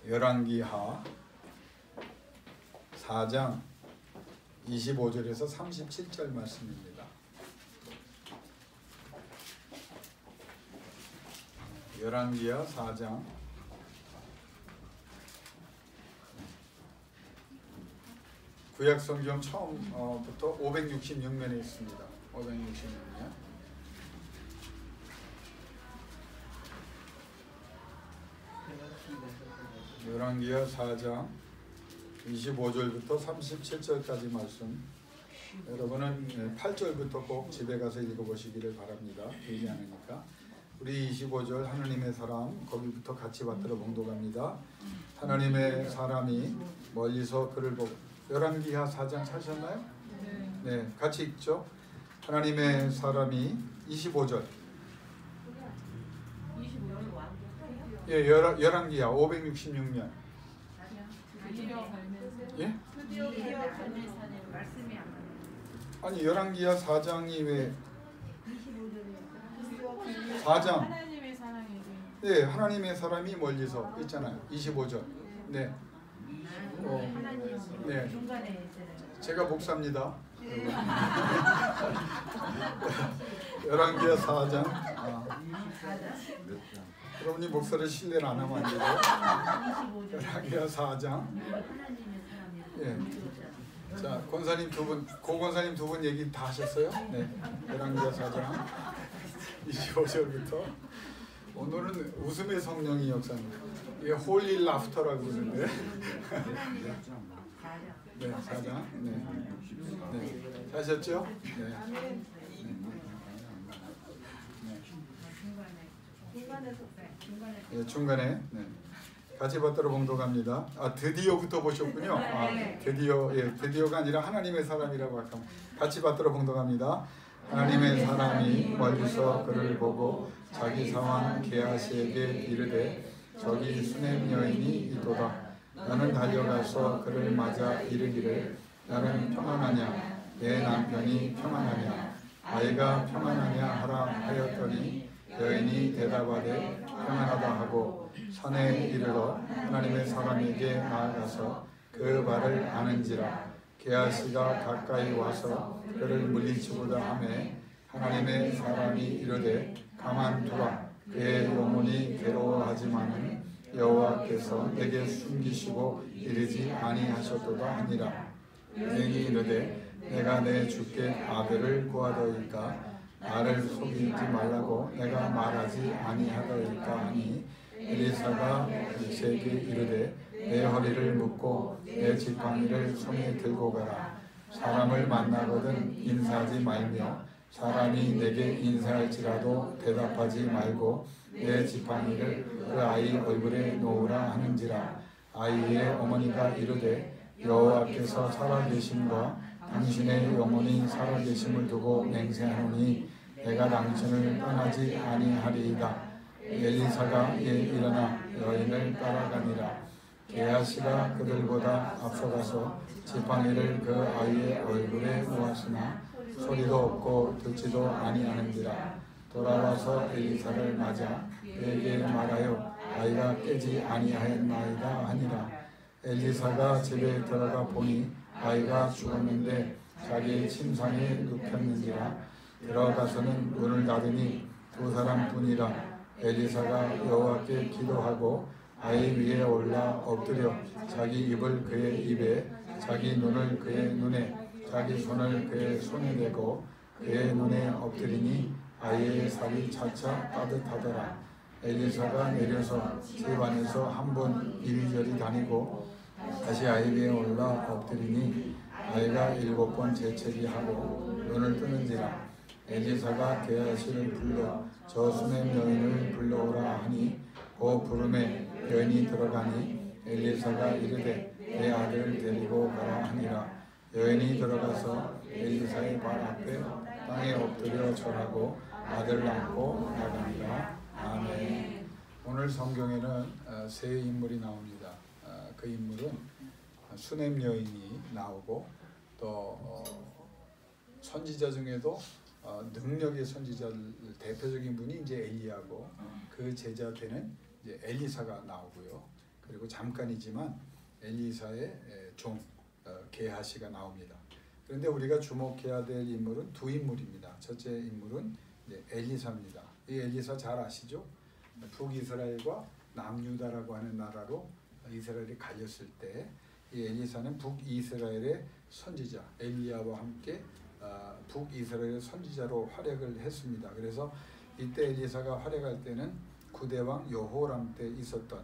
열왕기하 4장 25절에서 37절 말씀입니다. 열왕기하 4장 구약성경 처음부터 566면에 있습니다. 566면. 열왕기하 4장 25절부터 37절까지 말씀, 여러분은 8절부터 꼭 집에 가서 읽어보시기를 바랍니다. 길지 않으니까. 우리 25절 하나님의 사람, 거기부터 같이 받들어 봉독합니다. 하나님의 사람이 멀리서 그를 보고. 열왕기하 4장 찾으셨나요? 네, 같이 읽죠. 하나님의 사람이 25절. 예, 열왕기하 566년. 예? 아니, 열왕기하 4장이 왜 4장? 하나님의 사랑이죠. 네, 하나님의 사람이 멀리서 있잖아요. 25절. 네. 네. 제가 목사입니다. 열왕기하 4장. 여러분이 목사를 신뢰를 안 하면 안 되죠. 열왕기하 4장. 예. 자, 권사님 두 분, 고권사님 두 분 얘기 다 하셨어요? 네. 열왕기하 4장 25절부터. 오늘은 웃음의 성령이 역사입니다. 이게 홀리 라프터라고 그러는데. 네, 4장. 네. 네. 하셨죠? 네. 네, 중간에. 네. 같이 받들어 봉독합니다. 아, 드디어부터 보셨군요. 아, 드디어, 예, 드디어가 아니라 하나님의 사람이라고 할까. 같이 받들어 봉독합니다. 하나님의 사람이 멀리서 그를 보고 자기 상황 게하시에게 이르되 저기 수넴 여인이 있도다. 나는 달려가서 그를 맞아 이르기를 나는 평안하냐 내 남편이 평안하냐 아이가 평안하냐 하라 하였더니 여인이 대답하되 평안하다 하고 산에 이르러 하나님의 사람에게 나아가서 그 말을 아는지라. 게하시가 가까이 와서 그를 물리치고자 하매 하나님의 사람이 이르되 가만두라. 그의 영혼이 괴로워하지만은 여호와께서 내게 숨기시고 이르지 아니하셨도다 하니라. 여인이 이르되 내가 내 주께 아들을 구하더이까 나를 속이지 말라고 내가 말하지 아니하더이까 하니 엘리사가 엘리사에게 이르되 내 허리를 묶고 내 지팡이를 손에 들고 가라. 사람을 만나거든 인사하지 말며 사람이 내게 인사할지라도 대답하지 말고 내 지팡이를 그 아이 얼굴에 놓으라 하는지라. 아이의 어머니가 이르되 여호와께서 살아계심과 당신의 영혼이 살아계심을 두고 맹세하노니 내가 당신을 떠나지 아니하리이다. 엘리사가 일어나 여인을 따라가니라. 게하시가 그들보다 앞서가서 지팡이를 그 아이의 얼굴에 놓았으나 소리도 없고 듣지도 아니하는지라. 돌아와서 엘리사를 맞아 그에게 말하여 아이가 깨지 아니하였나이다 하니라. 엘리사가 집에 들어가 보니 아이가 죽었는데 자기 침상에 눕혔는지라. 들어가서는 문을 닫으니 두 사람뿐이라. 엘리사가 여호와께 기도하고 아이 위에 올라 엎드려 자기 입을 그의 입에 자기 눈을 그의 눈에 자기 손을 그의 손에 대고 그의 눈에 엎드리니 아이의 살이 차차 따뜻하더라. 엘리사가 내려서 집 안에서 한 번 이리저리 다니고 다시 아이 위에 올라 엎드리니 아이가 7번 재채기 하고 눈을 뜨는지라. 엘리사가 게하시를 불러 저 수넴 여인을 불러오라 하니 그 부름에 여인이 들어가니 엘리사가 이르되 내 아들을 데리고 가라 하니라. 여인이 들어가서 엘리사의 발 앞에 땅에 엎드려 절하고 아들을 안고 나가니라. 아멘. 오늘 성경에는 세 인물이 나옵니다. 그 인물은 수넴 여인이 나오고 또 선지자 중에도 능력의 선지자 대표적인 분이 이제 엘리야고 그 제자 되는 이제 엘리사가 나오고요. 그리고 잠깐이지만 엘리사의 종 게하시가 나옵니다. 그런데 우리가 주목해야 될 인물은 두 인물입니다. 첫째 인물은 엘리사입니다. 이 엘리사 잘 아시죠? 북이스라엘과 남유다라고 하는 나라로 이스라엘이 갈렸을 때 이 엘리사는 북이스라엘의 선지자 엘리야와 함께 북이스라엘의 선지자로 활약을 했습니다. 그래서 이때 엘리사가 활약할 때는 구대왕 여호람 때 있었던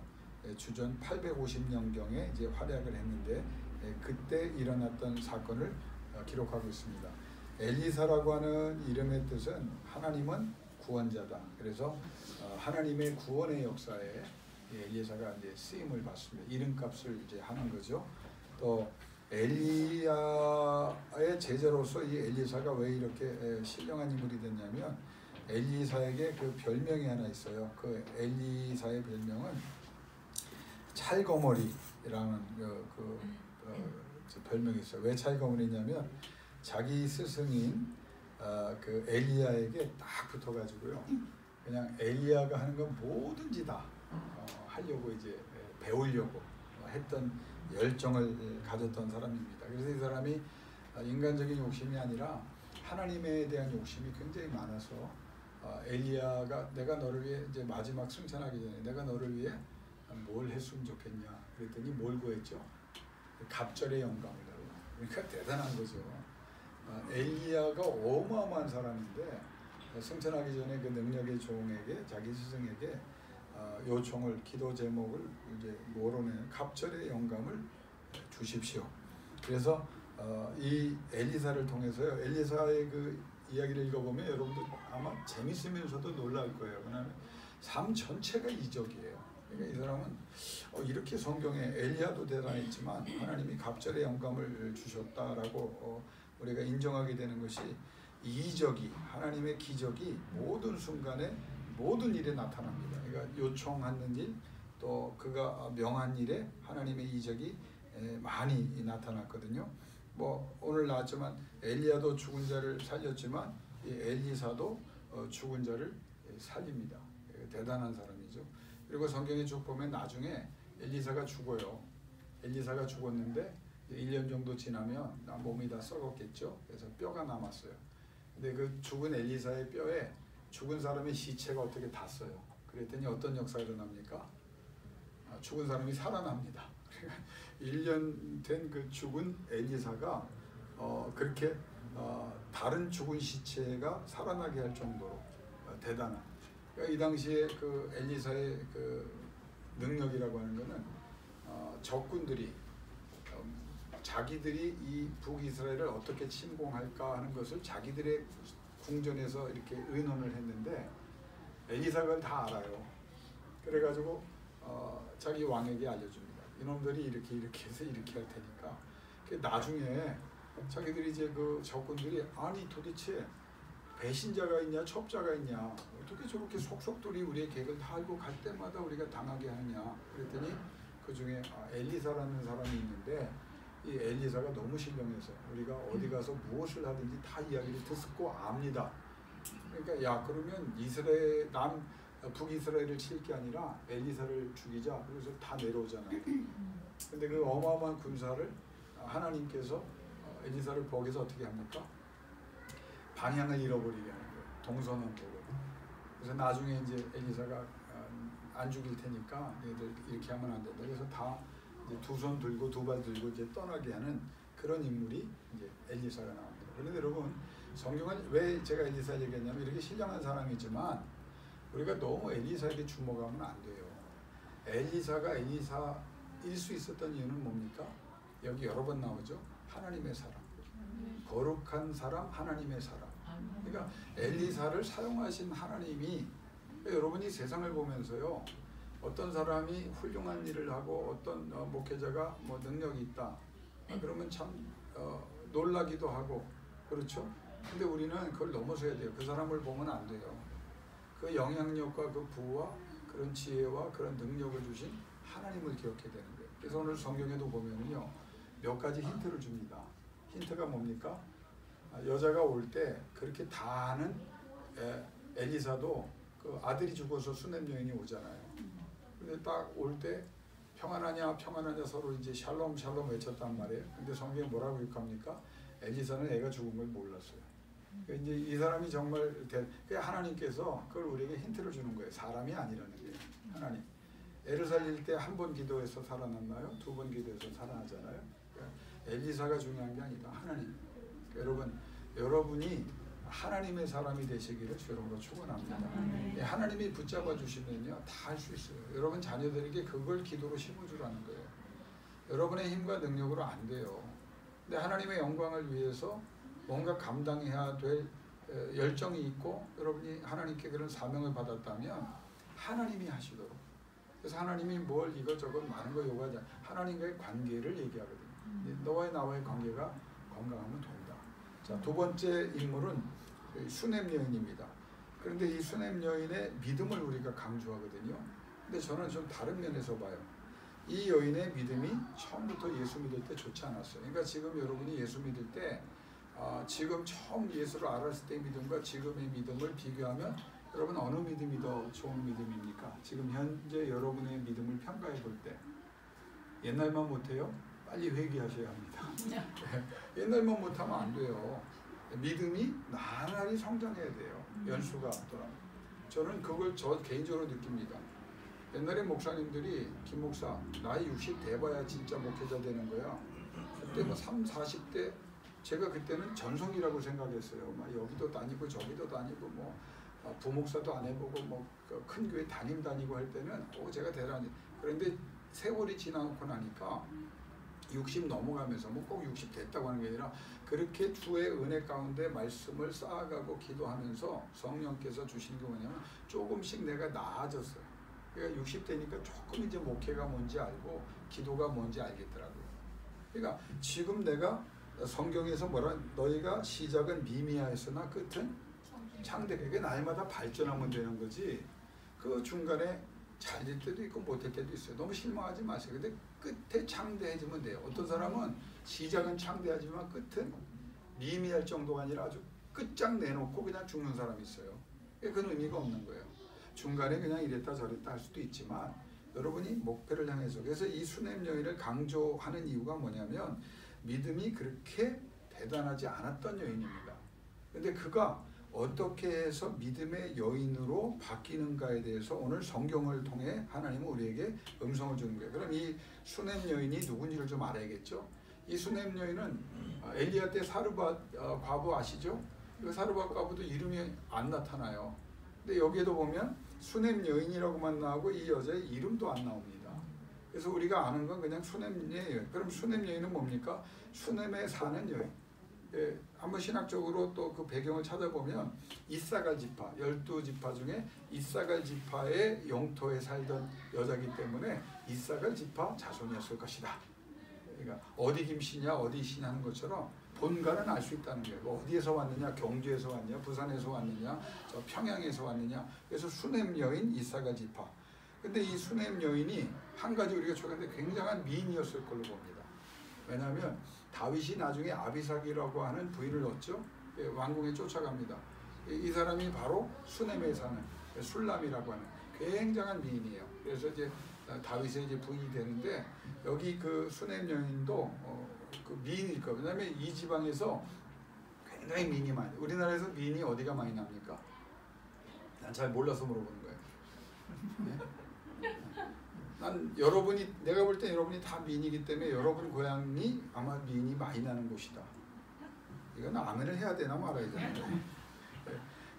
주전 850년경에 이제 활약을 했는데 그때 일어났던 사건을 기록하고 있습니다. 엘리사라고 하는 이름의 뜻은 하나님은 구원자다. 그래서 하나님의 구원의 역사에 엘리사가 이제 쓰임을 받습니다. 이름값을 이제 하는 거죠. 또 엘리야의 제자로서 이 엘리사가 왜 이렇게 신령한 인물이 됐냐면 엘리사에게 그 별명이 하나 있어요. 그 엘리사의 별명은 찰거머리라는 별명이 있어요. 왜 찰거머리냐면 자기 스승인 그 엘리야에게 딱 붙어가지고요. 그냥 엘리야가 하는 건 뭐든지 다 하려고 이제 배우려고 했던 열정을 가졌던 사람입니다. 그래서 이 사람이 인간적인 욕심이 아니라 하나님에 대한 욕심이 굉장히 많아서 엘리야가 내가 너를 위해 이제 마지막 승천하기 전에 내가 너를 위해 뭘 했으면 좋겠냐 그랬더니 뭘 구했죠? 갑절의 영감을 달라. 그러니까 대단한 거죠. 엘리야가 어마어마한 사람인데 승천하기 전에 그 능력의 종에게 자기 스승에게 요청을 기도 제목을 이제 뭐로는 갑절의 영감을 주십시오. 그래서 이 엘리사를 통해서요. 엘리사의 그 이야기를 읽어보면 여러분들 아마 재밌으면서도 놀랄 거예요. 왜냐하면 삶 전체가 이적이에요. 그러니까 이 사람은 이렇게 성경에 엘리야도 대단했지만 하나님이 갑절의 영감을 주셨다라고 우리가 인정하게 되는 것이 이적이 하나님의 기적이 모든 순간에 모든 일에 나타납니다. 그러니까 요청하는 일 또 그가 명한 일에 하나님의 이적이 많이 나타났거든요. 뭐 오늘 나왔지만 엘리야도 죽은 자를 살렸지만 이 엘리사도 죽은 자를 살립니다. 대단한 사람이죠. 그리고 성경에 쭉 보면 나중에 엘리사가 죽어요. 엘리사가 죽었는데 1년 정도 지나면 몸이 다 썩었겠죠. 그래서 뼈가 남았어요. 근데 그 죽은 엘리사의 뼈에 죽은 사람의 시체가 어떻게 닿았어요. 그랬더니 어떤 역사가 일어납니까? 죽은 사람이 살아납니다. 1년 된 그 죽은 엘리사가 그렇게 다른 죽은 시체가 살아나게 할 정도로 대단한. 그러니까 이 당시에 그 엘리사의 그 능력이라고 하는 거는 적군들이 자기들이 이 북이스라엘을 어떻게 침공할까 하는 것을 자기들의 궁전에서 이렇게 의논을 했는데 엘리사가 그걸 다 알아요. 그래가지고 자기 왕에게 알려줍니다. 이놈들이 이렇게 해서 이렇게 할 테니까. 나중에 자기들이 이제 그 적군들이 아니 도대체 배신자가 있냐 첩자가 있냐 어떻게 저렇게 속속들이 우리의 계획을 다 알고 갈 때마다 우리가 당하게 하느냐 그랬더니 그 중에 엘리사라는 사람이 있는데 이 엘리사가 너무 신령해서 우리가 어디 가서 무엇을 하든지 다 이야기를 듣고 압니다. 그러니까 야 그러면 이스라엘 북이스라엘을 칠 게 아니라 엘리사를 죽이자. 그래서 다 내려오잖아요. 근데 그 어마어마한 군사를 하나님께서 엘리사를 거기서 어떻게 합니까? 방향을 잃어버리게 하는 거예요. 동서남북으로. 그래서 나중에 이제 엘리사가 안 죽일 테니까 얘들 이렇게 하면 안 된다. 그래서 다 이제 두 손 들고 두 발 들고 이제 떠나게 하는 그런 인물이 이제 엘리사가 나옵니다. 그런데 여러분 성경은 왜 제가 엘리사 얘기했냐면 이렇게 신령한 사람이지만 우리가 너무 엘리사에게 주목하면 안 돼요. 엘리사가 엘리사일 수 있었던 이유는 뭡니까? 여기 여러 번 나오죠. 하나님의 사람, 거룩한 사람, 하나님의 사람. 그러니까 엘리사를 사용하신 하나님이 여러분이 세상을 보면서요. 어떤 사람이 훌륭한 일을 하고 어떤 목회자가 뭐 능력이 있다. 그러면 참 놀라기도 하고 그렇죠. 근데 우리는 그걸 넘어서야 돼요. 그 사람을 보면 안 돼요. 그 영향력과 그 부와 그런 지혜와 그런 능력을 주신 하나님을 기억해야 되는 거예요. 그래서 오늘 성경에도 보면요. 몇 가지 힌트를 줍니다. 힌트가 뭡니까? 여자가 올 때 그렇게 다 아는 엘리사도 그 아들이 죽어서 수냄 여인이 오잖아요. 근데 딱 올 때 평안하냐 평안하냐 서로 이제 샬롬 샬롬 외쳤단 말이에요. 근데 성경에 뭐라고 기록합니까? 엘리사는 애가 죽은 걸 몰랐어요. 이제 이 사람이 정말 하나님께서 그걸 우리에게 힌트를 주는 거예요. 사람이 아니라는 게 하나님. 애를 살릴 때 한 번 기도해서 살아났나요? 두 번 기도해서 살아나잖아요. 엘리사가 중요한 게 아니다. 하나님. 여러분이 하나님의 사람이 되시기를 여러분으로 축원합니다. 하나님이 붙잡아 주시면요 다 할 수 있어요. 여러분 자녀들에게 그걸 기도로 심어주라는 거예요. 여러분의 힘과 능력으로 안 돼요. 근데 하나님의 영광을 위해서 뭔가 감당해야 될 열정이 있고 여러분이 하나님께 그런 사명을 받았다면 하나님이 하시도록. 그래서 하나님이 뭘 이것저것 많은 거 요구하지 않아요. 하나님과의 관계를 얘기하거든요. 너와의 나와의 관계가 건강하면 된다. 자, 두 번째 인물은 수넴 여인입니다. 그런데 이 수넴 여인의 믿음을 우리가 강조하거든요. 근데 저는 좀 다른 면에서 봐요. 이 여인의 믿음이 처음부터 예수 믿을 때 좋지 않았어요. 그러니까 지금 여러분이 예수 믿을 때 지금 처음 예수를 알았을 때의 믿음과 지금의 믿음을 비교하면 여러분 어느 믿음이 더 좋은 믿음입니까? 지금 현재 여러분의 믿음을 평가해 볼 때 옛날만 못해요? 빨리 회개하셔야 합니다. 옛날만 못하면 안 돼요. 믿음이 나날이 성장해야 돼요. 연수가 돌아. 저는 그걸 저 개인적으로 느낍니다. 옛날에 목사님들이 김 목사 나이 60 돼봐야 진짜 목회자 되는 거야. 그때 뭐 3, 40대 제가 그때는 전성기라고 생각했어요. 막 여기도 다니고 저기도 다니고 뭐 부목사도 안 해보고 뭐 큰 교회 담임 다니고 할 때는 제가 대단히. 그런데 세월이 지나고 나니까 60 넘어가면서 뭐 꼭 60 됐다고 하는 게 아니라 그렇게 주의 은혜 가운데 말씀을 쌓아가고 기도하면서 성령께서 주시는 게 뭐냐면 조금씩 내가 나아졌어요. 그러니까 60 되니까 조금 이제 목회가 뭔지 알고 기도가 뭔지 알겠더라고요. 그러니까 지금 내가 성경에서 너희가 시작은 미미하였으나 끝은 창대하게. 그게 날마다 발전하면 되는 거지. 그 중간에 잘 될 때도 있고 못될 때도 있어요. 너무 실망하지 마세요. 근데 끝에 창대해지면 돼요. 어떤 사람은 시작은 창대하지만 끝은 미미할 정도가 아니라 아주 끝장 내놓고 그냥 죽는 사람이 있어요. 그건 의미가 없는 거예요. 중간에 그냥 이랬다 저랬다 할 수도 있지만 여러분이 목표를 향해서. 그래서 이 수넴 여인을 강조하는 이유가 뭐냐면 믿음이 그렇게 대단하지 않았던 여인입니다. 근데 그가 어떻게 해서 믿음의 여인으로 바뀌는가에 대해서 오늘 성경을 통해 하나님은 우리에게 음성을 주는 거예요. 그럼 이 수넴 여인이 누군지를 좀 알아야겠죠. 이 수넴 여인은 엘리야 때 사르밧 과부 아시죠? 그 사르밧 과부도 이름이 안 나타나요. 근데 여기에도 보면 수넴 여인이라고만 나오고 이 여자의 이름도 안 나옵니다. 그래서 우리가 아는 건 그냥 수넴의 여인. 그럼 수넴 여인은 뭡니까? 수넴에 사는 여인. 예, 한번 신학적으로 또 그 배경을 찾아보면 이사갈 지파, 12지파 중에 이사갈 지파의 영토에 살던 여자이기 때문에 이사갈 지파 자손이었을 것이다. 그러니까 어디 김씨냐 어디 씨냐 하는 것처럼 본가는 알 수 있다는 거예요. 어디에서 왔느냐, 경주에서 왔느냐, 부산에서 왔느냐, 저 평양에서 왔느냐. 그래서 수넴 여인 이사갈 지파. 근데 이 수넴 여인이 한 가지 우리가 초기에 굉장한 미인이었을 걸로 봅니다. 왜냐하면 다윗이 나중에 아비삭이라고 하는 부인을 얻죠. 왕궁에 쫓아갑니다. 이 사람이 바로 수넴에 사는 술람이라고 하는 굉장한 미인이에요. 그래서 이제 다윗의 이제 부인이 되는데 여기 그 수넴 여인도 그 미인일 거예요. 왜냐하면 이 지방에서 굉장히 미인이 많이. 우리나라에서 미인이 어디가 많이 납니까? 난 잘 몰라서 물어보는 거예요. 네? 난 여러분이 내가 볼 때 여러분이 다 미인이기 때문에 여러분 고향이 아마 미인이 많이 나는 곳이다. 이건 아멘을 해야 되나 말아야 되나.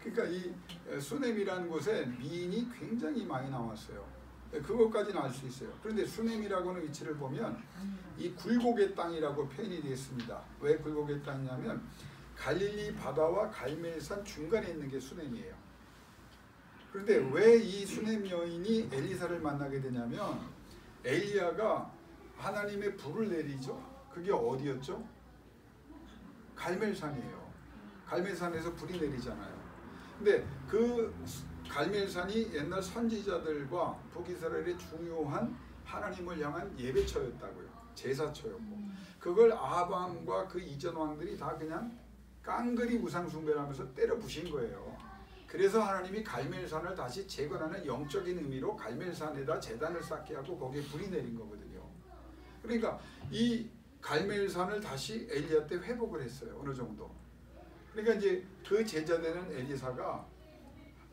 그러니까 이 수넴이라는 곳에 미인이 굉장히 많이 나왔어요. 그것까지는 알 수 있어요. 그런데 수넴이라고 하는 위치를 보면 이 굴곡의 땅이라고 표현이 되어 있습니다. 왜 굴곡의 땅이냐면 갈릴리 바다와 갈멜산 중간에 있는 게 수넴이에요. 그런데 왜 이 수넴 여인이 엘리사를 만나게 되냐면 엘리야가 하나님의 불을 내리죠. 그게 어디였죠? 갈멜산이에요. 갈멜산에서 불이 내리잖아요. 근데 그 갈멜산이 옛날 선지자들과 북이스라엘의 중요한 하나님을 향한 예배처였다고요. 제사처였고 그걸 아합 왕과 그 이전 왕들이 다 그냥 깡그리 우상 숭배를 하면서 때려 부신 거예요. 그래서 하나님이 갈멜산을 다시 재건하는 영적인 의미로 갈멜산에다 제단을 쌓게 하고 거기에 불이 내린 거거든요. 그러니까 이 갈멜산을 다시 엘리야 때 회복을 했어요. 어느 정도. 그러니까 이제 그 제자 되는 엘리사가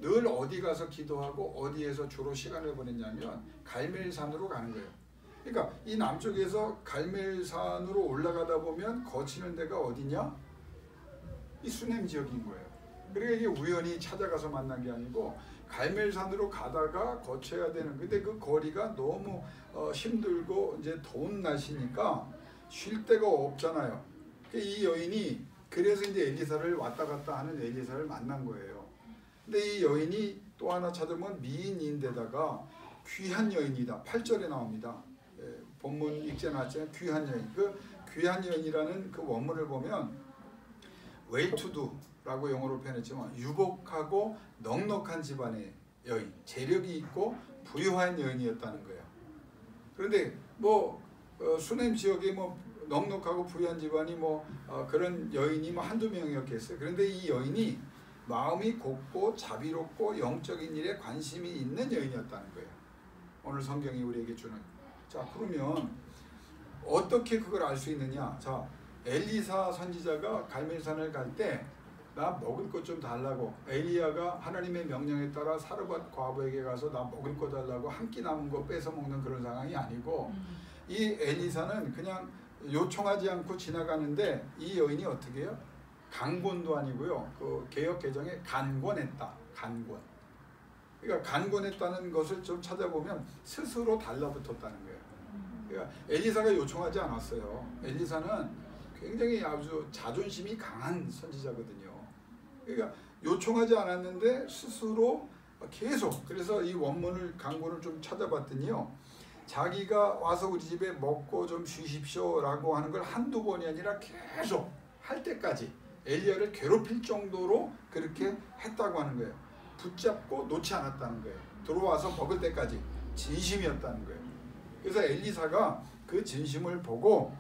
늘 어디 가서 기도하고 어디에서 주로 시간을 보냈냐면 갈멜산으로 가는 거예요. 그러니까 이 남쪽에서 갈멜산으로 올라가다 보면 거치는 데가 어디냐? 이 수넴 지역인 거예요. 그러니까 이게 우연히 찾아가서 만난 게 아니고 갈멜산으로 가다가 거쳐야 되는. 근데 그 거리가 너무 힘들고 이제 더운 날씨니까 쉴 데가 없잖아요. 이 여인이 그래서 이제 엘리사를 왔다 갔다 하는 엘리사를 만난 거예요. 근데 이 여인이 또 하나 찾으면 미인인데다가 귀한 여인이다. 8절에 나옵니다. 본문 읽지 않았지만 귀한 여인. 그 귀한 여인이라는 그 원문을 보면 웰투두라고 영어로 표현했지만 유복하고 넉넉한 집안의 여인, 재력이 있고 부유한 여인이었다는 거예요. 그런데 뭐 수넴 지역에 뭐 넉넉하고 부유한 집안이 그런 여인이 한두 명이었겠어요. 그런데 이 여인이 마음이 곱고 자비롭고 영적인 일에 관심이 있는 여인이었다는 거예요. 오늘 성경이 우리에게 주는. 자, 그러면 어떻게 그걸 알 수 있느냐? 자, 엘리사 선지자가 갈멜산을 갈 때 나 먹을 것 좀 달라고, 엘리야가 하나님의 명령에 따라 사르밧 과부에게 가서 나 먹을 거 달라고 한 끼 남은 거 뺏어 먹는 그런 상황이 아니고, 이 엘리사는 그냥 요청하지 않고 지나가는데 이 여인이 어떻게 해요? 강권도 아니고요. 그 개역 개정에 간권했다. 간권. 그러니까 간권했다는 것을 좀 찾아보면 스스로 달라붙었다는 거예요. 그러니까 엘리사가 요청하지 않았어요. 엘리사는 굉장히 아주 자존심이 강한 선지자거든요. 그러니까 요청하지 않았는데 스스로 계속. 그래서 이 원문을 강권을 좀 찾아봤더니요. 자기가 와서 우리 집에 먹고 좀 쉬십시오 라고 하는 걸 한두 번이 아니라 계속 할 때까지 엘리야를 괴롭힐 정도로 그렇게 했다고 하는 거예요. 붙잡고 놓지 않았다는 거예요. 들어와서 먹을 때까지 진심이었다는 거예요. 그래서 엘리사가 그 진심을 보고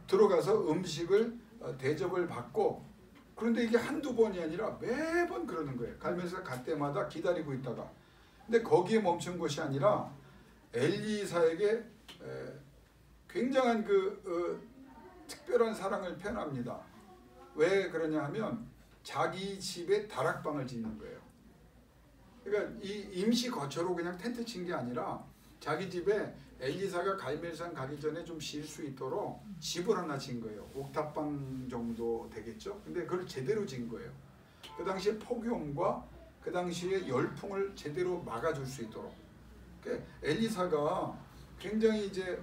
들어가서 음식을 대접을 받고, 그런데 이게 한두 번이 아니라 매번 그러는 거예요. 갈멜산 갈 때마다 기다리고 있다가. 근데 거기에 멈춘 것이 아니라 엘리사에게 굉장한 특별한 사랑을 표현합니다. 왜 그러냐 하면 자기 집에 다락방을 짓는 거예요. 그러니까 이 임시 거처로 그냥 텐트 친 게 아니라 자기 집에 엘리사가 갈멜산 가기 전에 좀 쉴 수 있도록 집을 하나 진 거예요. 옥탑방 정도 되겠죠. 근데 그걸 제대로 진 거예요. 그 당시에 폭염과 그 당시에 열풍을 제대로 막아줄 수 있도록. 그러니까 엘리사가 굉장히 이제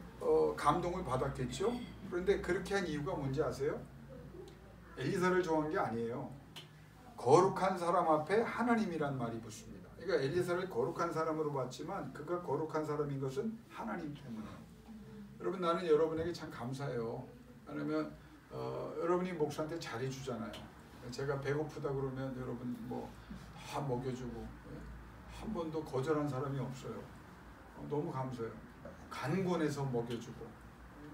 감동을 받았겠죠. 그런데 그렇게 한 이유가 뭔지 아세요? 엘리사를 좋아한 게 아니에요. 거룩한 사람 앞에 하나님이란 말이 붙습니다. 그러니까 엘리사를 거룩한 사람으로 봤지만 그가 거룩한 사람인 것은 하나님 때문이에요. 여러분, 나는 여러분에게 참 감사해요. 왜냐면 여러분이 목사한테 잘해주잖아요. 제가 배고프다 그러면 여러분 다 먹여주고 한 번도 거절한 사람이 없어요. 너무 감사해요. 간권해서 먹여주고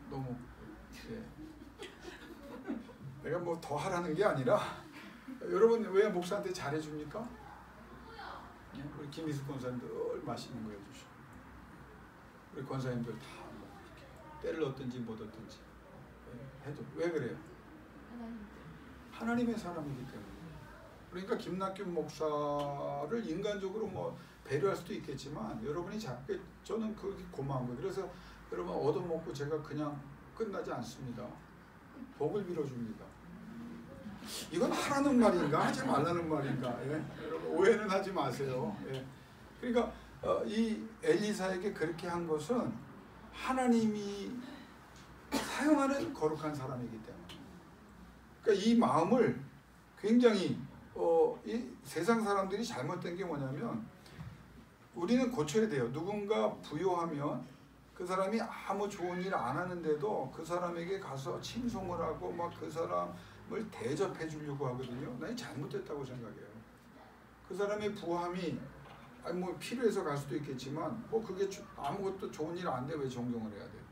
너무. 내가 더 하라는 게 아니라, 여러분 왜 목사한테 잘해줍니까? 우리 김희숙 권사님 늘 맛있는 거 해주시고, 우리 권사님들 다 때를 얻든지 못 얻든지 해도. 왜 그래요? 하나님의 사람이기 때문에. 그러니까 김낙균 목사를 인간적으로 배려할 수도 있겠지만 여러분이 자꾸, 저는 그게 고마운 거예요. 그래서 여러분 얻어먹고 제가 그냥 끝나지 않습니다. 복을 빌어줍니다. 이건 하라는 말인가 하지 말라는 말인가? 여러분 오해는 하지 마세요. 그러니까 이 엘리사에게 그렇게 한 것은 하나님이 사용하는 거룩한 사람이기 때문에. 그러니까 이 마음을 굉장히 이 세상 사람들이 잘못된 게 뭐냐면, 우리는 고쳐야 돼요. 누군가 부요하면 그 사람이 아무 좋은 일 안 하는데도 그 사람에게 가서 칭송을 하고 그 사람을 대접해 주려고 하거든요. 난 잘못됐다고 생각해요. 그 사람의 부함이 필요해서 갈 수도 있겠지만 그게 아무것도 좋은 일 안 돼 왜 존경을 해야 돼요?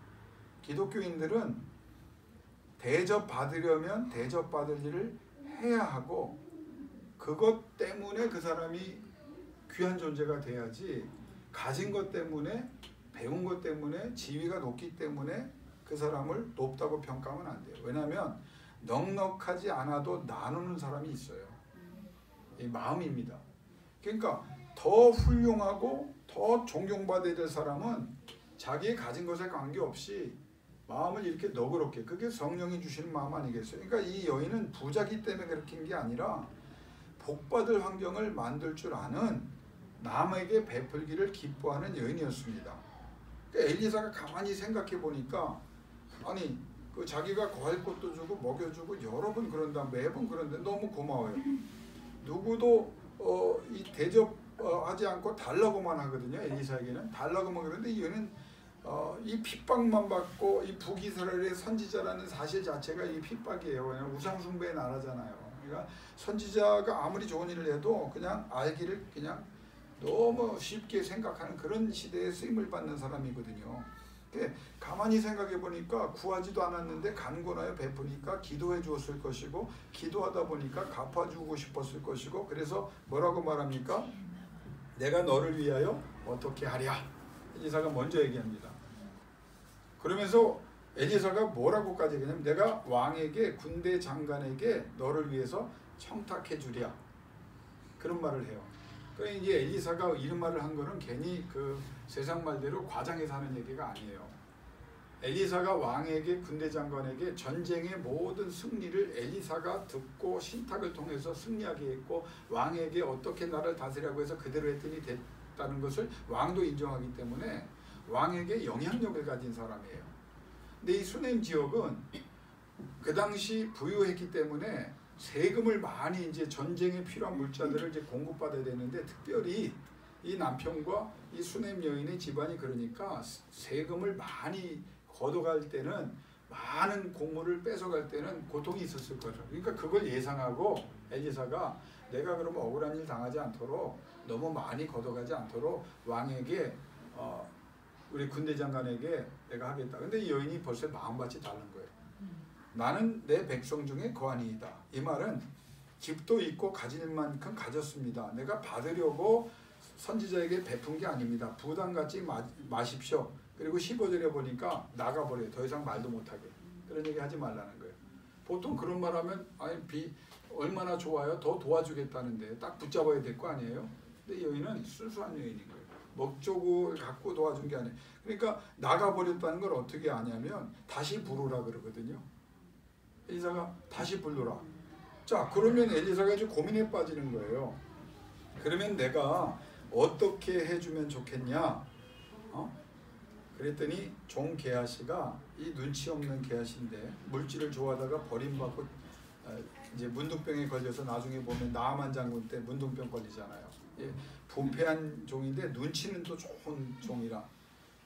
기독교인들은 대접받으려면 대접받을 일을 해야 하고, 그것 때문에 그 사람이 귀한 존재가 돼야지, 가진 것 때문에, 배운 것 때문에, 지위가 높기 때문에 그 사람을 높다고 평가하면 안 돼요. 왜냐하면 넉넉하지 않아도 나누는 사람이 있어요. 이 마음입니다. 그러니까 더 훌륭하고 더 존경받아야 될 사람은 자기의 가진 것에 관계없이 마음을 이렇게 너그럽게, 그게 성령이 주시는 마음 아니겠어요? 그러니까 이 여인은 부자기 때문에 그렇게 한 게 아니라 복받을 환경을 만들 줄 아는, 남에게 베풀기를 기뻐하는 여인이었습니다. 그러니까 엘리사가 가만히 생각해 보니까, 아니 그 자기가 거할 것도 주고 먹여주고 여러 번 그런다, 매번 그런데 너무 고마워요. 누구도 이 대접하지 않고 달라고만 하거든요. 엘리사에게는 달라고만. 그런데 이 여인은 이 핍박만 받고, 이 북이스라엘의 선지자라는 사실 자체가 이 핍박이에요. 그냥 우상숭배의 나라잖아요. 그러니까 선지자가 아무리 좋은 일을 해도 그냥 알기를 그냥 너무 쉽게 생각하는 그런 시대에 쓰임을 받는 사람이거든요. 가만히 생각해 보니까 구하지도 않았는데 간구하여 베푸니까 기도해 주었을 것이고, 기도하다 보니까 갚아주고 싶었을 것이고, 그래서 뭐라고 말합니까? 내가 너를 위하여 어떻게 하랴. 엘리사가 먼저 얘기합니다. 그러면서 엘리사가 뭐라고까지 얘기하냐면, 내가 왕에게, 군대 장관에게 너를 위해서 청탁해 주랴. 그런 말을 해요. 그러니까 이제 엘리사가 이런 말을 한 거는 괜히 그 세상 말대로 과장해서 하는 얘기가 아니에요. 엘리사가 왕에게, 군대 장관에게 전쟁의 모든 승리를 엘리사가 듣고 신탁을 통해서 승리하게 했고, 왕에게 어떻게 나를 다스리라고 해서 그대로 했더니 됐다는 것을 왕도 인정하기 때문에 왕에게 영향력을 가진 사람이에요. 근데 이 수넴 지역은 그 당시 부유했기 때문에 세금을 많이, 이제 전쟁에 필요한 물자들을 이제 공급받아야 되는데, 특별히 이 남편과 이 수넴 여인의 집안이 그러니까 세금을 많이 걷어갈 때는, 많은 곡물을 뺏어갈 때는 고통이 있었을 거죠. 그러니까 그걸 예상하고 엘리사가 내가 그러면 억울한 일 당하지 않도록, 너무 많이 걷어가지 않도록 왕에게, 우리 군대 장관에게 내가 하겠다. 근데 이 여인이 벌써 마음밭이 다른 거예요. 나는 내 백성 중에 거하니이다. 이 말은 집도 있고 가질 만큼 가졌습니다. 내가 받으려고 선지자에게 베푼 게 아닙니다. 부담 갖지 마십시오. 그리고 15절에 보니까 나가버려요. 더 이상 말도 못하게. 그런 얘기 하지 말라는 거예요. 보통 그런 말 하면, 아니 얼마나 좋아요. 더 도와주겠다는데 딱 붙잡아야 될 거 아니에요. 근데 이 여인은 순수한 여인인 거예요. 목적을 갖고 도와준 게 아니에요. 그러니까 나가버렸다는 걸 어떻게 아냐면 다시 부르라 그러거든요. 엘리사가 다시 부르라. 자, 그러면 엘리사가 이제 고민에 빠지는 거예요. 그러면 내가 어떻게 해주면 좋겠냐? 그랬더니 종 게하시가, 이 눈치 없는 게하시인데 물질을 좋아하다가 버림받고 이제 문둥병에 걸려서 나중에 보면 나아만 장군 때 문둥병 걸리잖아요. 부패한 종인데 눈치는 또 좋은 종이라,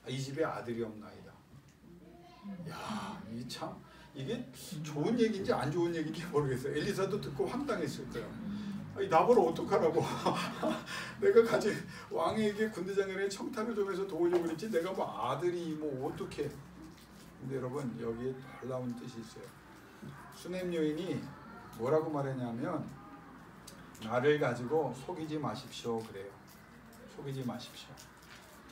이 집에 아들이 없나이다. 야, 이 참 이게 좋은 얘기인지 안 좋은 얘기인지 모르겠어요. 엘리사도 듣고 황당했을 거예요. 아니, 나보러 어떡하라고. 내가 가진 왕에게 군대장관에 청탁을 좀 해서 도우려고 그랬지, 내가 뭐 아들이 뭐 어떻게. 근데 여러분, 여기에 놀라운 뜻이 있어요. 수넴 여인이 뭐라고 말했냐면, 나를 가지고 속이지 마십시오 그래요. 속이지 마십시오.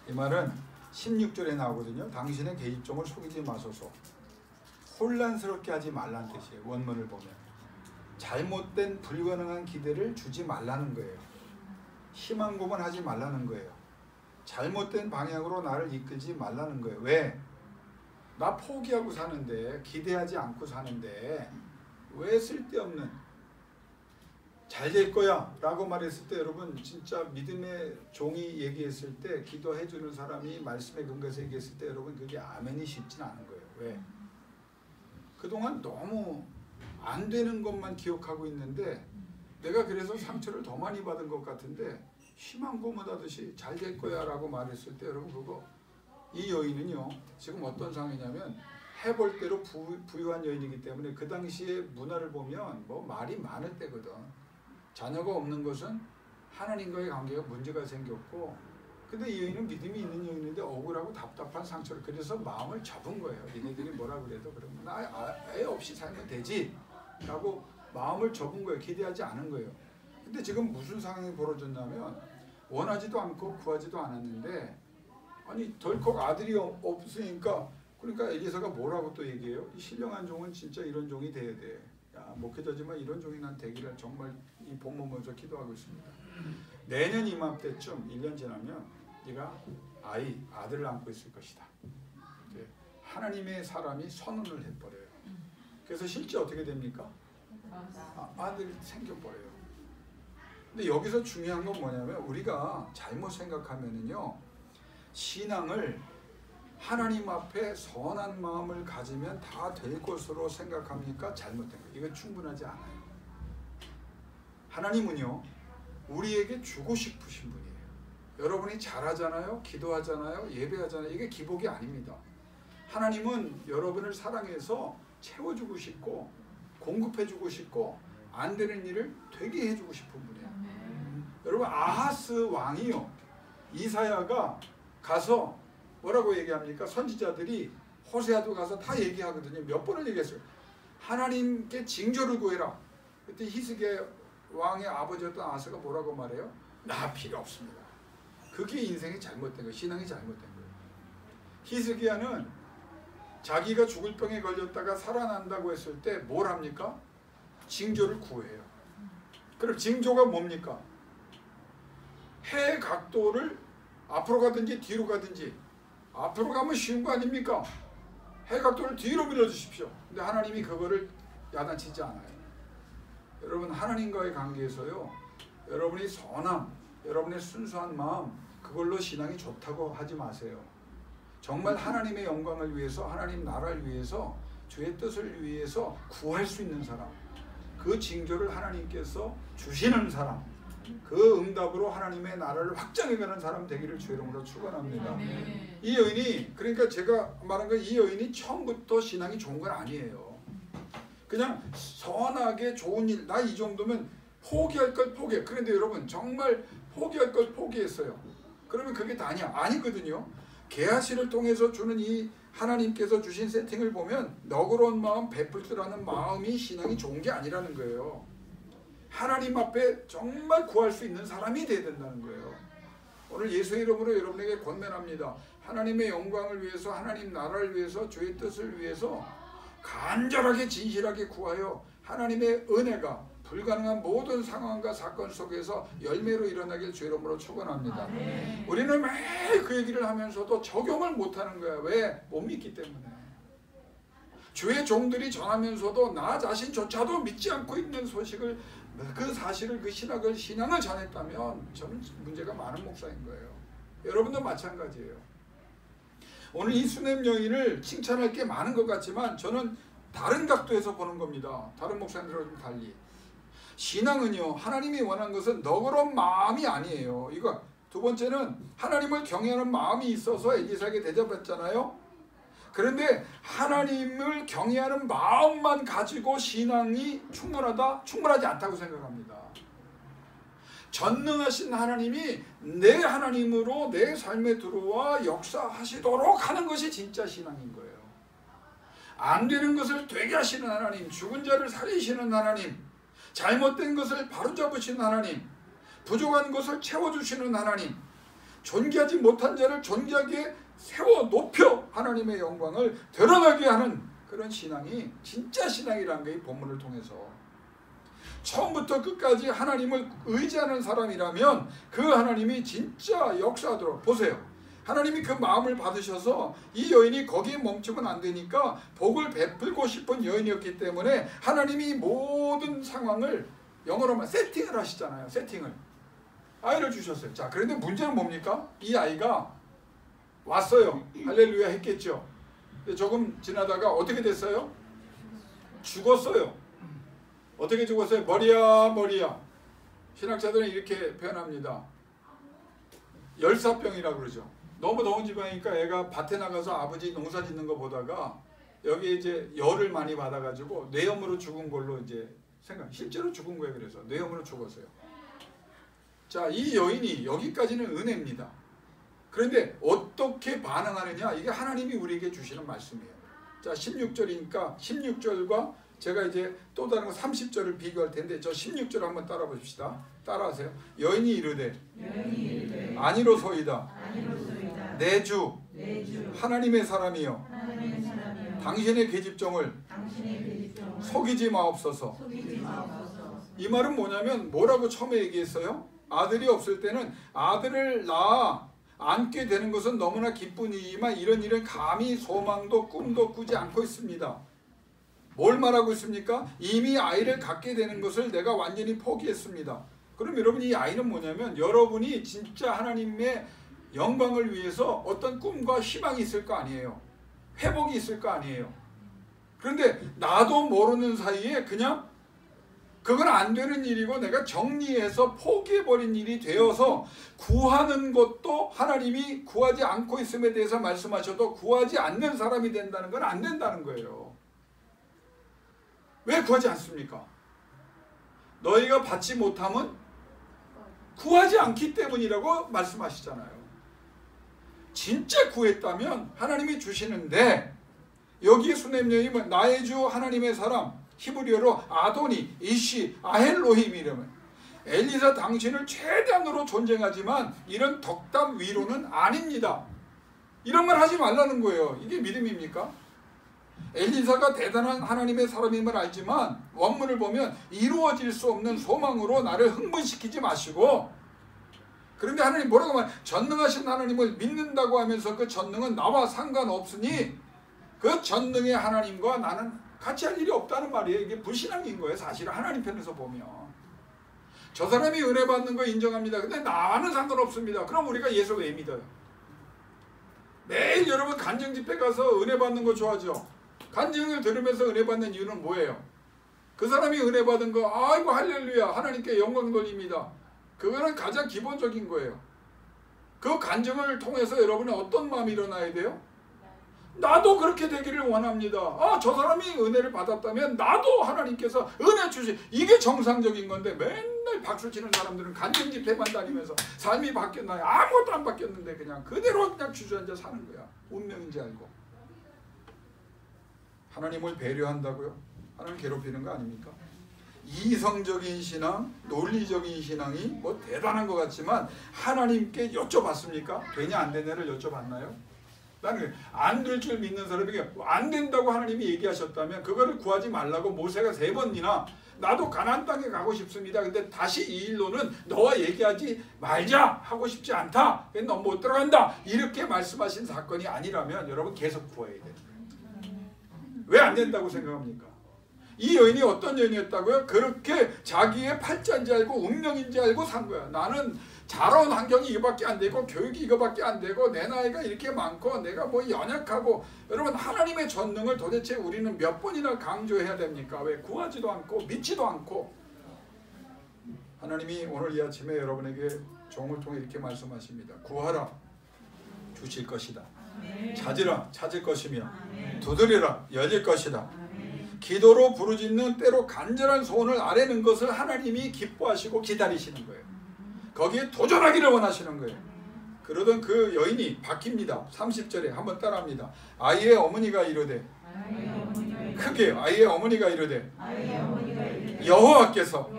이 말은 16절에 나오거든요. 당신의 계집종을 속이지 마소서. 혼란스럽게 하지 말라는 뜻이에요. 원문을 보면 잘못된 불가능한 기대를 주지 말라는 거예요. 희망 고문하지 말라는 거예요. 잘못된 방향으로 나를 이끌지 말라는 거예요. 왜? 나 포기하고 사는데, 기대하지 않고 사는데 왜 쓸데없는 잘 될 거야 라고 말했을 때, 여러분 진짜 믿음의 종이 얘기했을 때, 기도해 주는 사람이 말씀에 근거해서 얘기했을 때, 여러분 그게 아멘이 쉽진 않은 거예요. 왜? 그동안 너무 안 되는 것만 기억하고 있는데, 내가 그래서 상처를 더 많이 받은 것 같은데, 희망 고문하듯이 잘 될 거야 라고 말했을 때, 여러분 그거, 이 여인은요 지금 어떤 상황이냐면, 해볼 대로 부유한 여인이기 때문에 그 당시의 문화를 보면 뭐 말이 많을 때거든. 자녀가 없는 것은 하나님과의 관계가 문제가 생겼고, 근데 이 여인은 믿음이 있는 여인인데 억울하고 답답한 상처를, 그래서 마음을 접은 거예요. 니네들이 뭐라 그래도 그러면 나 애 없이 살면 되지 라고 마음을 접은 거예요. 기대하지 않은 거예요. 근데 지금 무슨 상황이 벌어졌냐면 원하지도 않고 구하지도 않았는데 아니 덜컥 아들이 없으니까 그러니까 엘리사가 뭐라고 또 얘기해요? 이 신령한 종은 진짜 이런 종이 돼야 돼. 야, 목회자지만 이런 종이 난 되기를 정말 이 본문 보면서 기도하고 있습니다. 내년 이맘때쯤 1년 지나면 네가 아들을 안고 있을 것이다. 하나님의 사람이 선언을 해버려요. 그래서 실제 어떻게 됩니까? 아들이 생겨버려요. 근데 여기서 중요한 건 뭐냐면 우리가 잘못 생각하면은요, 신앙을 하나님 앞에 선한 마음을 가지면 다 될 것으로 생각합니까? 잘못된 거예요. 이건 충분하지 않아요. 하나님은요, 우리에게 주고 싶으신 분이에요. 여러분이 잘하잖아요, 기도하잖아요, 예배하잖아요. 이게 기복이 아닙니다. 하나님은 여러분을 사랑해서 채워주고 싶고 공급해주고 싶고 안 되는 일을 되게 해주고 싶은 분이에요. 여러분, 아하스 왕이요, 이사야가 가서 뭐라고 얘기합니까? 선지자들이 호세아도 가서 다 얘기하거든요. 몇 번을 얘기했어요. 하나님께 징조를 구해라. 그때 히스기야 왕의 아버지였던 아하스가 뭐라고 말해요? 나 필요 없습니다. 그게 인생이 잘못된 거예요. 신앙이 잘못된 거예요. 히스기야는 자기가 죽을 병에 걸렸다가 살아난다고 했을 때 뭘 합니까? 징조를 구해요. 그럼 징조가 뭡니까? 해 각도를 앞으로 가든지 뒤로 가든지, 앞으로 가면 쉬운 거 아닙니까? 해 각도를 뒤로 밀어주십시오. 근데 하나님이 그거를 야단치지 않아요. 여러분, 하나님과의 관계에서요, 여러분이 선함, 여러분의 순수한 마음, 그걸로 신앙이 좋다고 하지 마세요. 정말 하나님의 영광을 위해서, 하나님 나라를 위해서, 주의 뜻을 위해서 구할 수 있는 사람, 그 징조를 하나님께서 주시는 사람, 그 응답으로 하나님의 나라를 확장해가는 사람 되기를 주의 이름으로 축원합니다. 이 여인이, 그러니까 제가 말한 건 이 여인이 처음부터 신앙이 좋은 건 아니에요. 그냥 선하게 좋은 일, 나 이 정도면 포기할 걸 포기해. 그런데 여러분, 정말 포기할 걸 포기했어요. 그러면 그게 다냐? 아니거든요. 게하시를 통해서 주는 이 하나님께서 주신 세팅을 보면 너그러운 마음, 베풀 줄 아는 마음이 신앙이 좋은 게 아니라는 거예요. 하나님 앞에 정말 구할 수 있는 사람이 돼야 된다는 거예요. 오늘 예수의 이름으로 여러분에게 권면합니다. 하나님의 영광을 위해서, 하나님 나라를 위해서, 주의 뜻을 위해서 간절하게 진실하게 구하여 하나님의 은혜가 불가능한 모든 상황과 사건 속에서 열매로 일어나길 주의 이름으로 축원합니다. 우리는 매일 그 얘기를 하면서도 적용을 못하는 거야. 왜? 못 믿기 때문에. 주의 종들이 전하면서도 나 자신조차도 믿지 않고 있는 소식을, 그 사실을, 그 신앙을 전했다면 저는 문제가 많은 목사인 거예요. 여러분도 마찬가지예요. 오늘 이 수넴 여인을 칭찬할 게 많은 것 같지만 저는 다른 각도에서 보는 겁니다. 다른 목사님들과 좀 달리. 신앙은요, 하나님이 원하는 것은 너그러운 마음이 아니에요. 이거 두 번째는 하나님을 경외하는 마음이 있어서 엘리사에게 대접했잖아요. 그런데 하나님을 경외하는 마음만 가지고 신앙이 충분하다? 충분하지 않다고 생각합니다. 전능하신 하나님이 내 하나님으로 내 삶에 들어와 역사하시도록 하는 것이 진짜 신앙인 거예요. 안 되는 것을 되게 하시는 하나님, 죽은 자를 살리시는 하나님, 잘못된 것을 바로잡으시는 하나님, 부족한 것을 채워주시는 하나님, 존귀하지 못한 자를 존귀하게 세워 높여 하나님의 영광을 드러나게 하는 그런 신앙이 진짜 신앙이라는 게 이 본문을 통해서 처음부터 끝까지 하나님을 의지하는 사람이라면 그 하나님이 진짜 역사하도록. 보세요. 하나님이 그 마음을 받으셔서 이 여인이 거기에 멈추면 안 되니까 복을 베풀고 싶은 여인이었기 때문에 하나님이 모든 상황을, 영어로 하면 세팅을 하시잖아요. 세팅을. 아이를 주셨어요. 자, 그런데 문제는 뭡니까? 이 아이가 왔어요. 할렐루야 했겠죠. 근데 조금 지나다가 어떻게 됐어요? 죽었어요. 어떻게 죽었어요? 머리야. 신학자들은 이렇게 표현합니다. 열사병이라고 그러죠. 너무 더운 지방이니까 애가 밭에 나가서 아버지 농사 짓는 거 보다가 여기에 이제 열을 많이 받아가지고 뇌염으로 죽은 걸로 이제 실제로 죽은 거예요. 그래서 뇌염으로 죽었어요. 자, 이 여인이 여기까지는 은혜입니다. 그런데 어떻게 반응하느냐? 이게 하나님이 우리에게 주시는 말씀이에요. 자 16절이니까 16절과 제가 이제 또 다른 거 30절을 비교할 텐데 저 16절 한번 따라 보십시다. 따라하세요. 여인이 이르되 아니로소이다. 내 주 하나님의 사람이여 당신의 계집종을 속이지 마옵소서. 이 말은 뭐냐면 뭐라고 처음에 얘기했어요? 아들이 없을 때는 아들을 낳아 안게 되는 것은 너무나 기쁜 일이지만 이런 일은 감히 소망도 꿈도 꾸지 않고 있습니다. 뭘 말하고 있습니까? 이미 아이를 갖게 되는 것을 내가 완전히 포기했습니다. 그럼 여러분 이 아이는 뭐냐면 여러분이 진짜 하나님의 영광을 위해서 어떤 꿈과 희망이 있을 거 아니에요. 회복이 있을 거 아니에요. 그런데 나도 모르는 사이에 그냥 그건 안 되는 일이고 내가 정리해서 포기해버린 일이 되어서 구하는 것도 하나님이 구하지 않고 있음에 대해서 말씀하셔도 구하지 않는 사람이 된다는 건 안 된다는 거예요. 왜 구하지 않습니까? 너희가 받지 못함은 구하지 않기 때문이라고 말씀하시잖아요. 진짜 구했다면 하나님이 주시는데 여기에 수넴여인은 나의 주 하나님의 사람 히브리어로 아도니, 이시, 아헬로힘 이러면 엘리사 당신을 최대한으로 존경하지만 이런 덕담 위로는 아닙니다. 이런 말 하지 말라는 거예요. 이게 믿음입니까? 엘리사가 대단한 하나님의 사람임을 알지만 원문을 보면 이루어질 수 없는 소망으로 나를 흥분시키지 마시고 그런데 하나님 뭐라고 말해? 전능하신 하나님을 믿는다고 하면서 그 전능은 나와 상관없으니 그 전능의 하나님과 나는 같이 할 일이 없다는 말이에요. 이게 불신앙인 거예요. 사실은 하나님 편에서 보면. 저 사람이 은혜 받는 거 인정합니다. 근데 나는 상관없습니다. 그럼 우리가 예수 왜 믿어요? 매일 여러분 간증 집회 가서 은혜 받는 거 좋아하죠? 간증을 들으면서 은혜 받는 이유는 뭐예요? 그 사람이 은혜 받은 거 아이고 할렐루야 하나님께 영광 돌립니다. 그거는 가장 기본적인 거예요. 그 간증을 통해서 여러분은 어떤 마음이 일어나야 돼요? 나도 그렇게 되기를 원합니다. 아, 저 사람이 은혜를 받았다면 나도 하나님께서 은혜 주시. 이게 정상적인 건데 맨날 박수 치는 사람들은 간증 집회만 다니면서 삶이 바뀌었나요? 아무것도 안 바뀌었는데 그냥 그대로 그냥 주저앉아 사는 거야. 운명인지 알고. 하나님을 배려한다고요? 하나님 괴롭히는 거 아닙니까? 이성적인 신앙, 논리적인 신앙이 뭐 대단한 것 같지만 하나님께 여쭤봤습니까? 되냐 안 되냐를 여쭤봤나요? 나는 안 될 줄 믿는 사람에게 안 된다고 하나님이 얘기하셨다면 그거를 구하지 말라고 모세가 3번이나 나도 가나안 땅에 가고 싶습니다. 근데 다시 이 일로는 너와 얘기하지 말자 하고 싶지 않다. 너 못 들어간다. 이렇게 말씀하신 사건이 아니라면 여러분 계속 구해야 돼요. 왜 안 된다고 생각합니까? 이 여인이 어떤 여인이었다고요? 그렇게 자기의 팔자인지 알고 운명인지 알고 산 거야. 나는 자라온 환경이 이거밖에 안 되고 교육이 이거밖에 안 되고 내 나이가 이렇게 많고 내가 뭐 연약하고 여러분 하나님의 전능을 도대체 우리는 몇 번이나 강조해야 됩니까? 왜 구하지도 않고 믿지도 않고 하나님이 오늘 이 아침에 여러분에게 종을 통해 이렇게 말씀하십니다. 구하라 주실 것이다. 찾으라 찾을 것이며 두드리라 열릴 것이다. 기도로 부르짖는 때로 간절한 소원을 아뢰는 것을 하나님이 기뻐하시고 기다리시는 거예요. 거기에 도전하기를 원하시는 거예요. 그러던 그 여인이 바뀝니다. 30절에 한번 따라합니다. 아이의 어머니가 이르되 크게 아이의 어머니가 이르되 여호와께서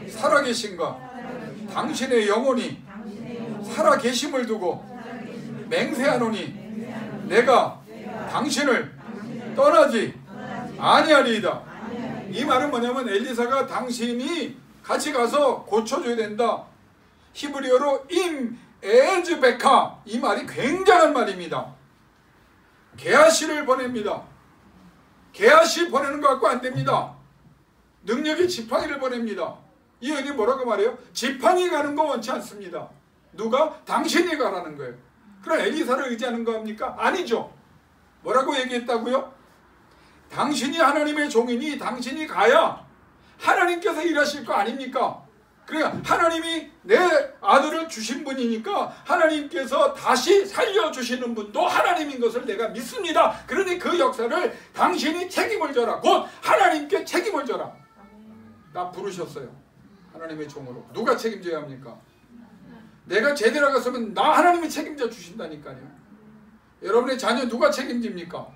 살아계신가 당신의 영혼이 살아계심을 두고 맹세하노니 내가 당신을 떠나지 아니하리이다. 이 말은 뭐냐면 엘리사가 당신이 같이 가서 고쳐줘야 된다. 히브리어로 임 에즈베카 이 말이 굉장한 말입니다. 게하시를 보냅니다. 게하시 보내는 것 갖고 안 됩니다. 능력의 지팡이를 보냅니다. 이 여인이 뭐라고 말해요? 지팡이 가는 거 원치 않습니다. 누가? 당신이 가라는 거예요. 그럼 엘리사를 의지하는 겁니까? 아니죠. 뭐라고 얘기했다고요? 당신이 하나님의 종이니 당신이 가야 하나님께서 일하실 거 아닙니까? 그러니까 하나님이 내 아들을 주신 분이니까 하나님께서 다시 살려주시는 분도 하나님인 것을 내가 믿습니다. 그러니 그 역사를 당신이 책임을 져라. 곧 하나님께 책임을 져라. 나 부르셨어요. 하나님의 종으로. 누가 책임져야 합니까? 내가 제대로 갔으면 나 하나님이 책임져 주신다니까요. 여러분의 자녀 누가 책임집니까?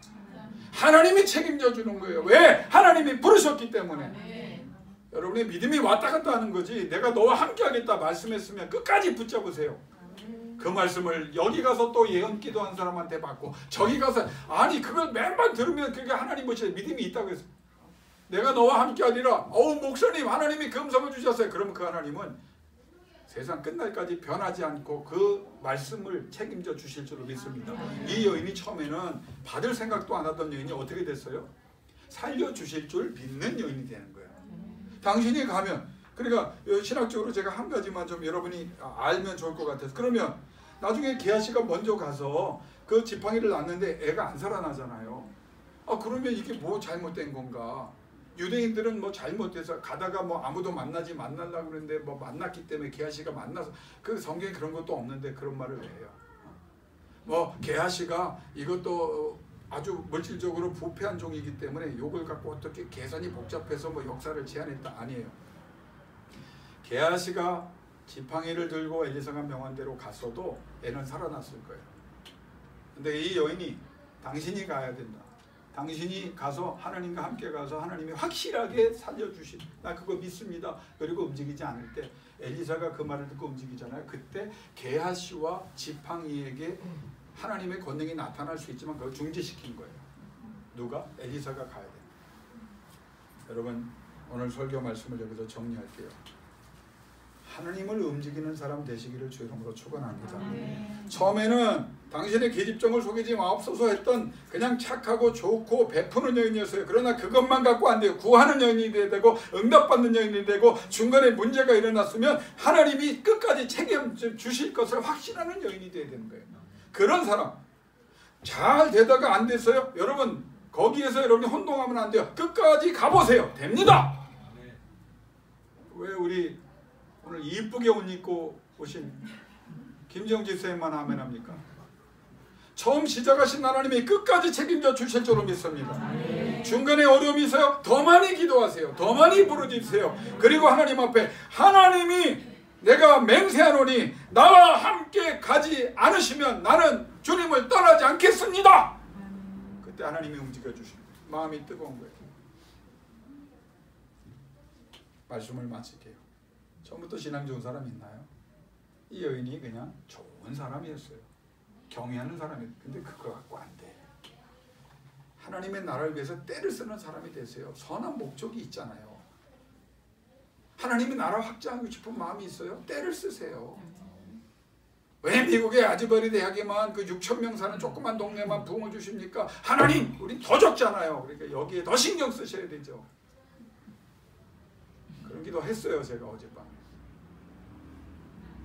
하나님이 책임져 주는 거예요. 왜? 하나님이 부르셨기 때문에. 여러분의 믿음이 왔다 갔다 하는 거지. 내가 너와 함께 하겠다 말씀했으면 끝까지 붙잡으세요. 그 말씀을 여기 가서 또 예언 기도한 사람한테 받고 저기 가서 아니 그걸 맨만 들으면 그게 하나님 보시에 믿음이 있다고 했어요. 내가 너와 함께 하리라. 목사님 하나님이 금성을 주셨어요. 그러면 그 하나님은 세상 끝날까지 변하지 않고 그 말씀을 책임져 주실 줄로 믿습니다. 이 여인이 처음에는 받을 생각도 안 하던 여인이 어떻게 됐어요? 살려주실 줄 믿는 여인이 되는 거예요. 당신이 가면, 그러니까 신학적으로 제가 한 가지만 좀 여러분이 알면 좋을 것 같아서, 그러면 나중에 게하시가 먼저 가서 그 지팡이를 놨는데 애가 안 살아나잖아요. 그러면 이게 뭐 잘못된 건가? 유대인들은 뭐 잘못해서 가다가 뭐 아무도 만나려고 그러는데 뭐 만났기 때문에 게하시가 만나서, 그 성경에 그런 것도 없는데 그런 말을 왜 해요? 뭐 게하시가 이것도 아주 물질적으로 부패한 종이기 때문에 욕을 갖고 어떻게 계산이 복잡해서 뭐 역사를 제안했다, 아니에요. 게하시가 지팡이를 들고 엘리사가 명한 대로 갔어도 애는 살아났을 거예요. 근데 이 여인이 당신이 가야 된다. 당신이 가서 하나님과 함께 가서 하나님이 확실하게 살려주신, 나 그거 믿습니다. 그리고 움직이지 않을 때 엘리사가 그 말을 듣고 움직이잖아요. 그때 게하시와 지팡이에게 하나님의 권능이 나타날 수 있지만 그걸 중지시킨 거예요. 누가? 엘리사가 가야 돼요. 여러분 오늘 설교 말씀을 여기서 정리할게요. 하나님을 움직이는 사람 되시기를 주 이름으로 축원합니다. 처음에는 당신의 계집종을 속이지 마옵소서 했던 그냥 착하고 좋고 베푸는 여인이었어요. 그러나 그것만 갖고 안 돼요. 구하는 여인이 돼야 되고 응답받는 여인이 되고 중간에 문제가 일어났으면 하나님이 끝까지 책임 주실 것을 확신하는 여인이 돼야 되는 거예요. 그런 사람. 잘 되다가 안 됐어요? 여러분 거기에서 여러분이 혼동하면 안 돼요. 끝까지 가보세요. 됩니다. 왜 우리 오늘 이쁘게 옷 입고 오신 김정 집사님만 아멘 합니까? 처음 시작하신 하나님이 끝까지 책임져 주실 줄로 믿습니다. 중간에 어려움이 있어요? 더 많이 기도하세요. 더 많이 부르짖으세요. 그리고 하나님 앞에 하나님이 내가 맹세하노니 나와 함께 가지 않으시면 나는 주님을 떠나지 않겠습니다. 그때 하나님이 움직여 주시는 거예요. 마음이 뜨거운 거예요. 말씀을 마칠게요. 처음부터 신앙 좋은 사람 있나요? 이 여인이 그냥 좋은 사람이었어요. 경외하는 사람이에요. 근데 그거 갖고 안 돼. 하나님의 나라를 위해서 때를 쓰는 사람이 되세요. 선한 목적이 있잖아요. 하나님의 나라 확장하고 싶은 마음이 있어요. 때를 쓰세요. 왜 미국의 아즈버리 대학에만 그 6,000명 사는 조그만 동네만 부흥을 주십니까? 하나님, 우리 더 적잖아요. 그러니까 여기에 더 신경 쓰셔야 되죠. 그런 기도 했어요. 제가 어젯밤에.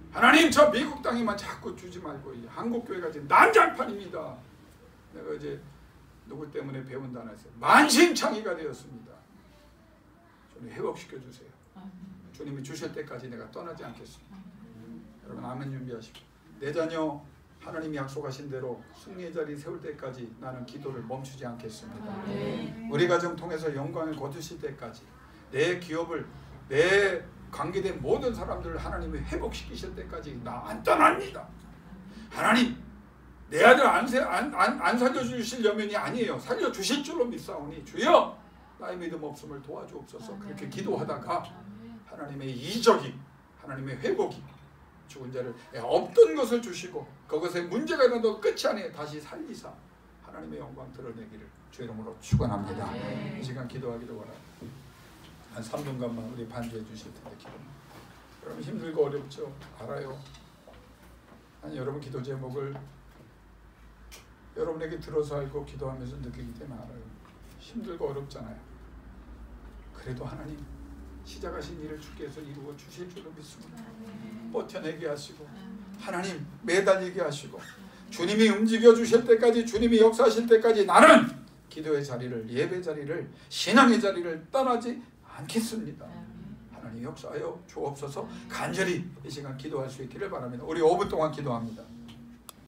하나님, 저 미국 땅에만 자꾸 주지 말고 이 한국교회가 지금 난장판입니다. 내가 이제 누구 때문에 배운 단어에서 만신창이가 되었습니다. 주님 회복시켜 주세요. 주님이 주실 때까지 내가 떠나지 않겠습니다. 여러분 아멘 준비하시고, 내 자녀 하나님이 약속하신 대로 승리의 자리 세울 때까지 나는 기도를 멈추지 않겠습니다. 우리 가정 통해서 영광을 거두실 때까지, 내 기업을, 내 관계된 모든 사람들을 하나님이 회복시키실 때까지 나 안 떠납니다. 하나님, 내 아들 안 살려주실 여면이 아니에요. 살려주실 줄로 믿사오니 주여 나의 믿음 없음을 도와주옵소서. 그렇게 기도하다가 하나님의 이적이, 하나님의 회복이, 죽은 자를 없던 것을 주시고 그것에 문제가 일어나도 끝이 아니에요. 다시 살리사 하나님의 영광 드러내기를 주 이름으로 축원합니다. 이 시간 기도하기를 원합니다. 한 3분간만 우리 반주해 주실 텐데 기도합니다. 여러분 힘들고 어렵죠? 알아요. 아니 여러분 기도 제목을 여러분에게 들어서 알고 기도하면서 느끼기 때문에 알아요. 힘들고 어렵잖아요. 그래도 하나님 시작하신 일을 주께서 이루어 주실 줄로 믿습니다. 버텨내게 하시고 하나님 매달리게 하시고 주님이 움직여 주실 때까지, 주님이 역사하실 때까지 나는 기도의 자리를, 예배 자리를, 신앙의 자리를 떠나지 않겠습니다. 하나님 역사하여 주옵소서. 간절히 이 시간 기도할 수 있기를 바랍니다. 우리 5분 동안 기도합니다.